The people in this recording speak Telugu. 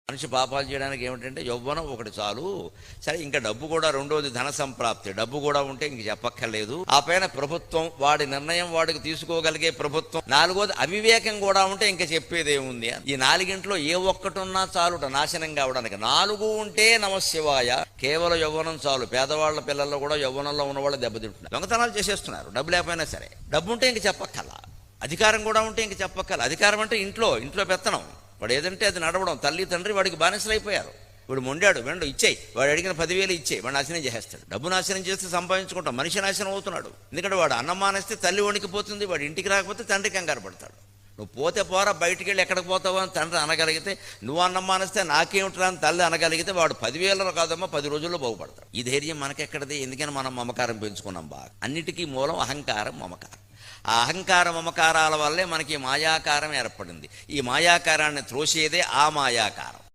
మనిషి పాపాలు చేయడానికి ఏమిటంటే యవ్వనం ఒకటి చాలు. సరే, ఇంకా డబ్బు కూడా రెండోది ధన సంప్రాప్తి. డబ్బు కూడా ఉంటే ఇంక చెప్పక్కర్లేదు. ఆ పైన ప్రభుత్వం వాడి నిర్ణయం వాడికి తీసుకోగలిగే ప్రభుత్వం. నాలుగోది అవివేకం కూడా ఉంటే ఇంక చెప్పేదేముంది. ఈ నాలుగింట్లో ఏ ఒక్కటున్నా చాలుట నాశనం కావడానికి. నాలుగు ఉంటే నమశివాయ. కేవలం యవ్వనం చాలు. పేదవాళ్ళ పిల్లల్లో కూడా యవ్వనంలో ఉన్నవాళ్ళు దెబ్బతింటున్నారు, దొంగతనాలు చేసేస్తున్నారు. డబ్బు లేకపోయినా సరే. డబ్బు ఉంటే ఇంక చెప్పక్కల. అధికారం కూడా ఉంటే ఇంక చెప్పక్కల. అధికారం అంటే ఇంట్లో పెత్తనం. వాడు ఏదంటే అది నడవడం. తల్లి తండ్రి వాడికి బానిసలైపోయారు. వాడు మొండాడు, వెండు ఇచ్చేయి, వాడు అడిగిన 10,000 ఇచ్చేయి, వాడు నాశనం చేసేస్తాడు. డబ్బు నాశనం చేస్తే సంపాదించుకుంటాం, మనిషి నాశనం అవుతున్నాడు. ఎందుకంటే వాడు అన్నం మానేస్తే తల్లి వణికిపోతుంది, వాడు ఇంటికి రాకపోతే తండ్రి కంగారు పడతాడు. నువ్వు పోతే పోరా, బయటికి వెళ్ళి ఎక్కడికి పోతావు అని తండ్రి అనగలిగితే, నువ్వు అన్నం మానేస్తే నాకేమిట్రా అని తల్లి అనగలిగితే, వాడు 10,000 కాదమ్మా 10 రోజుల్లో బాగుపడతాడు. ఈ ధైర్యం మనకెక్కడది? ఎందుకని మనం మమకారం పెంచుకున్నాం బాగా. అన్నిటికీ మూలం అహంకారం, మమకారం. ఆ అహంకార మమకారాల వల్లే మనకి మాయాకారం ఏర్పడింది. ఈ మాయాకారాన్ని త్రోసేదే ఆ మాయాకారం.